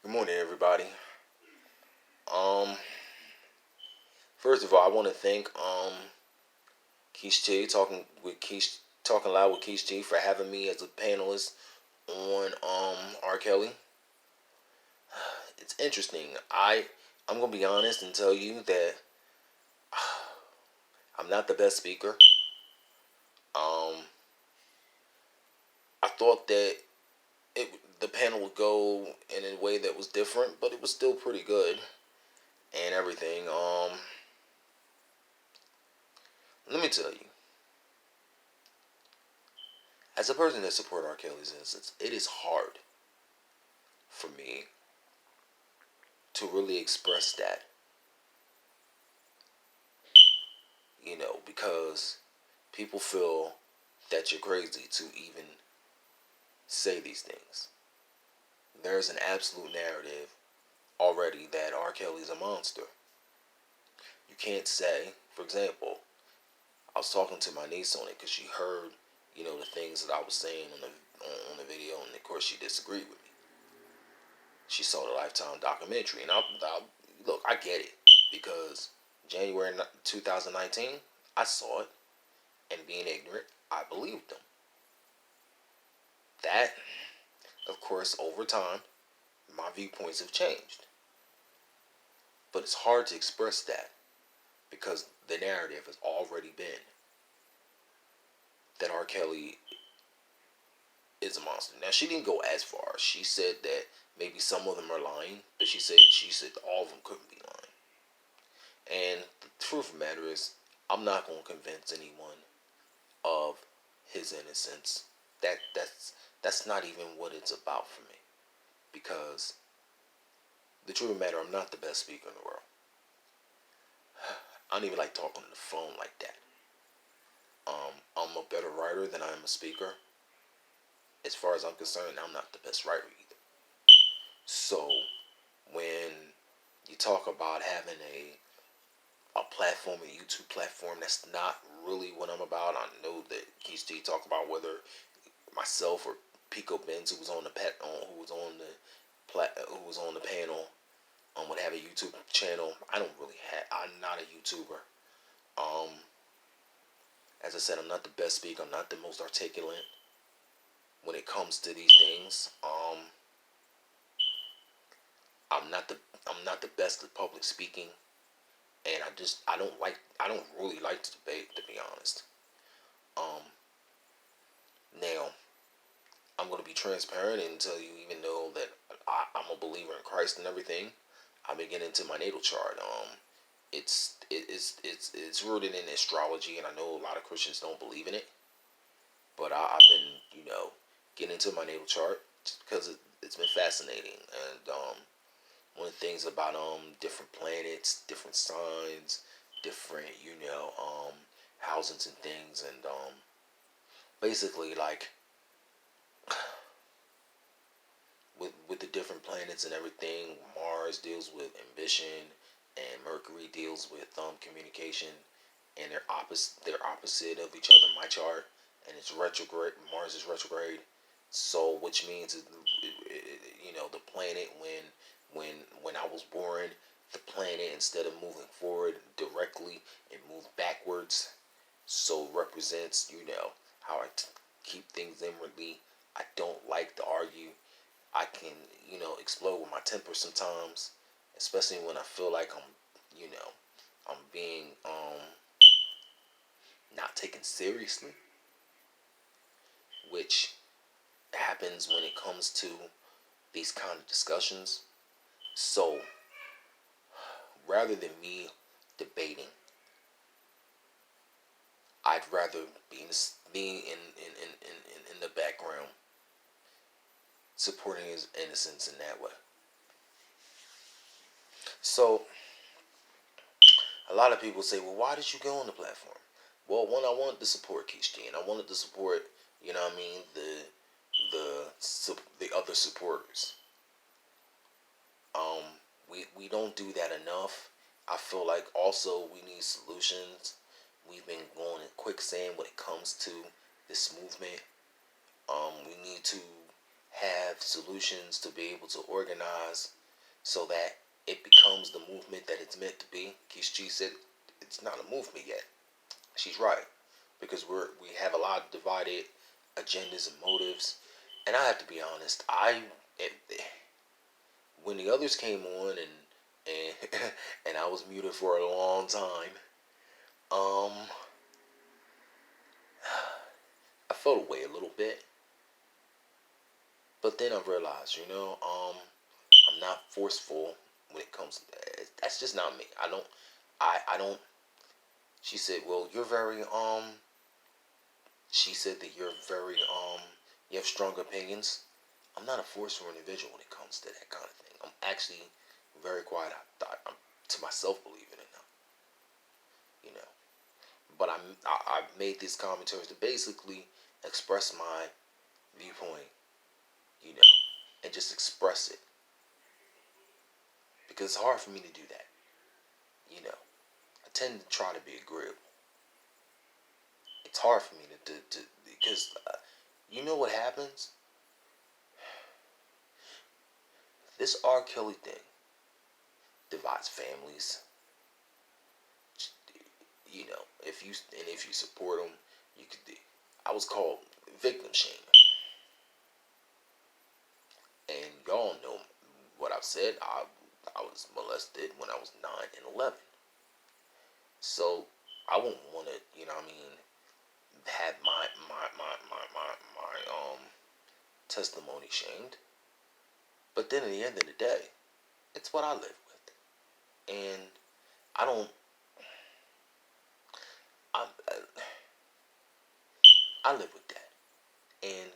Good morning, everybody. Um, First of all, I want to thank Keish T talking loud with Keish T for having me as a panelist on R. Kelly. It's interesting. I'm gonna be honest and tell you that I'm not the best speaker. Um, I thought that the panel would go in a way that was different, but it was still pretty good and everything. Let me tell you, as a person that support R. Kelly's innocence, it is hard for me to really express that, because people feel that you're crazy to even say these things. There's an absolute narrative already that R. Kelly's a monster. You can't say, for example, I was talking to my niece on it because she heard, the things that I was saying on the video, and of course she disagreed with me. She saw the Lifetime documentary, and look, I get it because January 2019, I saw it, and being ignorant, I believed them. That, of course, over time, my viewpoints have changed. But it's hard to express that because the narrative has already been that R. Kelly is a monster. Now, she didn't go as far. She said that maybe some of them are lying, but she said all of them couldn't be lying. And the truth of the matter is, I'm not going to convince anyone of his innocence. That's not even what it's about for me. Because the truth of the matter, I'm not the best speaker in the world. I don't even like talking on the phone like that. I'm a better writer than I am a speaker. As far as I'm concerned, I'm not the best writer either. So when you talk about having a platform, a YouTube platform, that's not really what I'm about. I know that Keish T talk about whether myself or Pico Benz, who was on the who was on the panel, would have a YouTube channel. I'm not a YouTuber. Um, as I said, I'm not the best speaker. I'm not the most articulate when it comes to these things. I'm not the I'm not the best at public speaking, and I don't really like to debate, to be honest. Um, Now I'm gonna be transparent and tell you, even though that I'm a believer in Christ and everything, I've been getting into my natal chart. It's rooted in astrology, and I know a lot of Christians don't believe in it, but I've been getting into my natal chart because it's been fascinating. And one of the things about different planets, different signs, different housings and things, and basically like with the different planets and everything, Mars deals with ambition, and Mercury deals with communication, and they're opposite of each other in my chart, and it's retrograde. Mars is retrograde, so which means the planet when I was born, the planet, instead of moving forward directly, it moved backwards, so represents how keep things inwardly. I don't like to argue. I can, explode with my temper sometimes, especially when I feel like I'm being not taken seriously, which happens when it comes to these kind of discussions. So rather than me debating, I'd rather be in the background, supporting his innocence in that way. So a lot of people say, well, why did you go on the platform? Well, one, I wanted to support Keish T, and I wanted to support, what I mean, the other supporters. Um, we don't do that enough. I feel like also we need solutions. We've been going in quicksand when it comes to this movement. We need to have solutions to be able to organize so that it becomes the movement that it's meant to be. Keish T said it's not a movement yet. She's right, because we have a lot of divided agendas and motives. And I have to be honest, it, when the others came on and and I was muted for a long time, um, I felt away a little bit. But then I realized, I'm not forceful when it comes to that. That's just not me. I don't. She said, well, you're very, she said that you're very, you have strong opinions. I'm not a forceful individual when it comes to that kind of thing. I'm actually very quiet. I'm to myself, believe it or not, you know. But I made these commentaries to basically express my viewpoint, you know, and just express it, because it's hard for me to do that, you know. I tend to try to be agreeable. It's hard for me to because you know what happens. This R. Kelly thing divides families. You know, if you support him, you could. I was called victim shaming, and y'all know what I've said. I was molested when I was 9 and 11, so I wouldn't want to, what I mean, have my testimony shamed. But then at the end of the day, it's what I live with, and I don't. I I live with that, and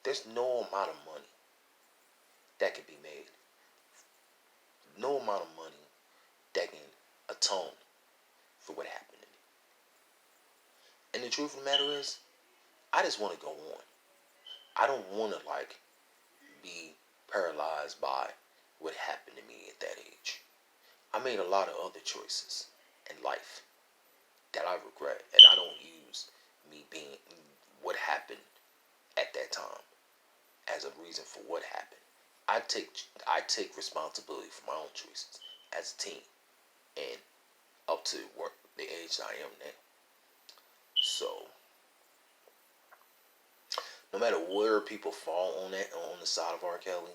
there's no amount of money that can be made, no amount of money that can atone for what happened to me. And the truth of the matter is, I just want to go on. I don't want to be paralyzed by what happened to me at that age. I made a lot of other choices in life that I regret, and I don't use me being what happened at that time as a reason for what happened. I take responsibility for my own choices as a teen and up to the age I am now. So no matter where people fall on the side of R. Kelly,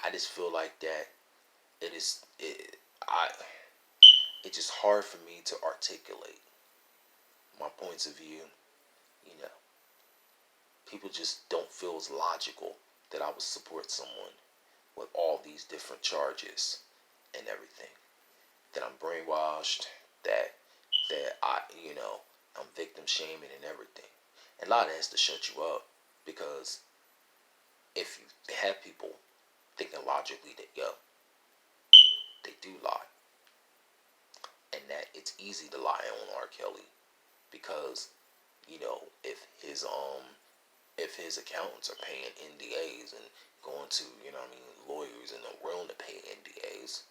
I just feel like that it is it I it's just hard for me to articulate my points of view. You know, people just don't feel as logical that I would support someone with all these different charges and everything. That I'm brainwashed, that I'm victim shaming and everything. And a lot of that has to shut you up, because if you have people thinking logically that they do lie, and that it's easy to lie on R. Kelly, because if his accountants are paying NDAs and going to lawyers and are willing to pay NDAs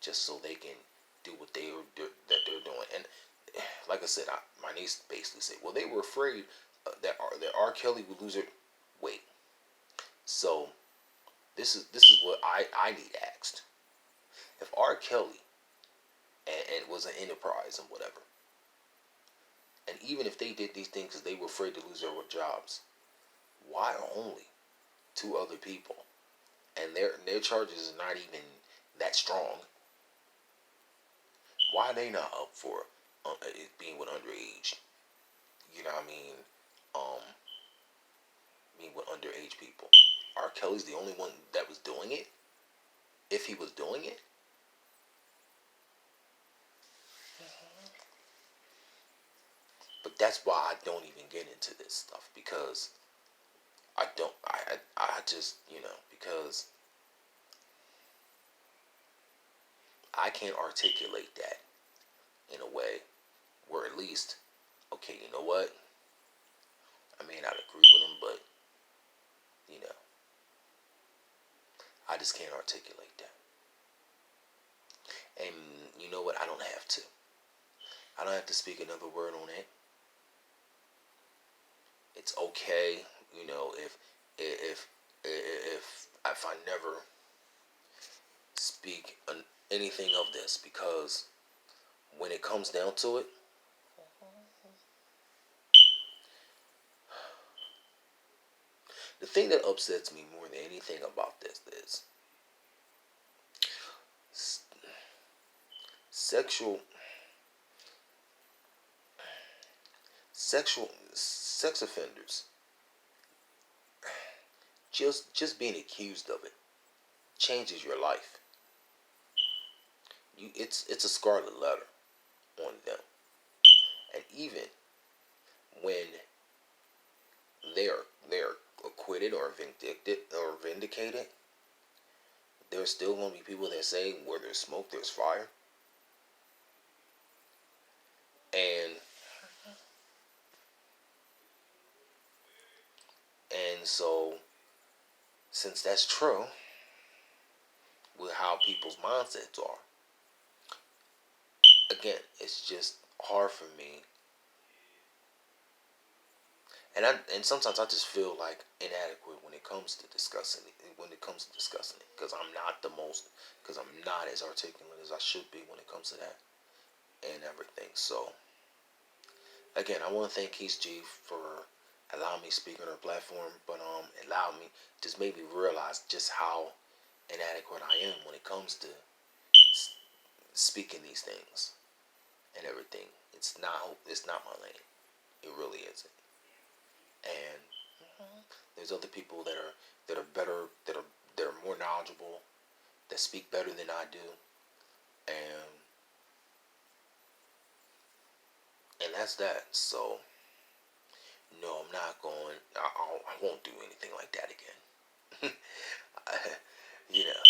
just so they can do what they're doing. And like I said, my niece basically said, well, they were afraid that R. Kelly would lose it. Wait, so this is what I need asked. If R. Kelly and was an enterprise and whatever, and even if they did these things because they were afraid to lose their jobs, why are only two other people, and their charges are not even that strong? Why are they not up for it being with underage? You know what I mean? Um, Being with underage people. R. Kelly's the only one that was doing it. If he was doing it, but that's why I don't even get into this stuff, because I don't. I just because I can't articulate that in a way where at least, okay, you know what? I may not agree with him, but you know, I just can't articulate that. And you know what? I don't have to. I don't have to speak another word on it. It's okay, if If I never speak anything of this, because when it comes down to it, the thing that upsets me more than anything about this is sexual sex offenders just being accused of it changes your life. It's a scarlet letter on them, and even when they're acquitted or vindicated, there's still gonna be people that say where there's smoke, there's fire, and so since that's true with how people's mindsets are, again, it's just hard for me. And sometimes I just feel like inadequate when it comes to discussing it. When it comes to discussing it, because I'm not as articulate as I should be when it comes to that and everything. So again, I want to thank Keish G for allowing me to speak on her platform, but it allowed me, just made me realize just how inadequate I am when it comes to speaking these things and everything. It's not my lane. It really isn't. And there's other people that are better, that are more knowledgeable, that speak better than I do, and that's that. So no, I'm not going. I won't do anything like that again. I, you know,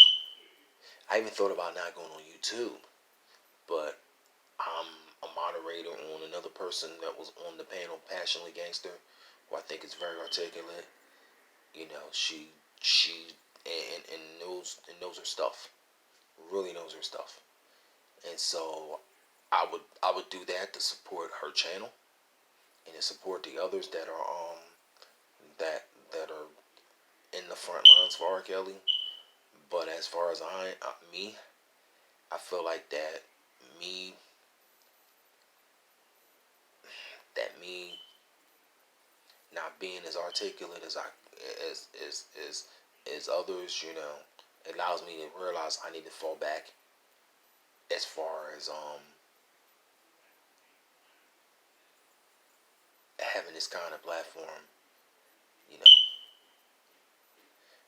I even thought about not going on YouTube, but I'm a moderator on another person that was on the panel, Passionately Gangster, who I think is very articulate. She and knows her stuff. Really knows her stuff. And so I would do that to support her channel and to support the others that are in the front lines for R. Kelly. But as far as me, I feel like me me not being as articulate as others, it allows me to realize I need to fall back as far as having this kind of platform, you know,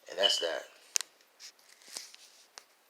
and that's that.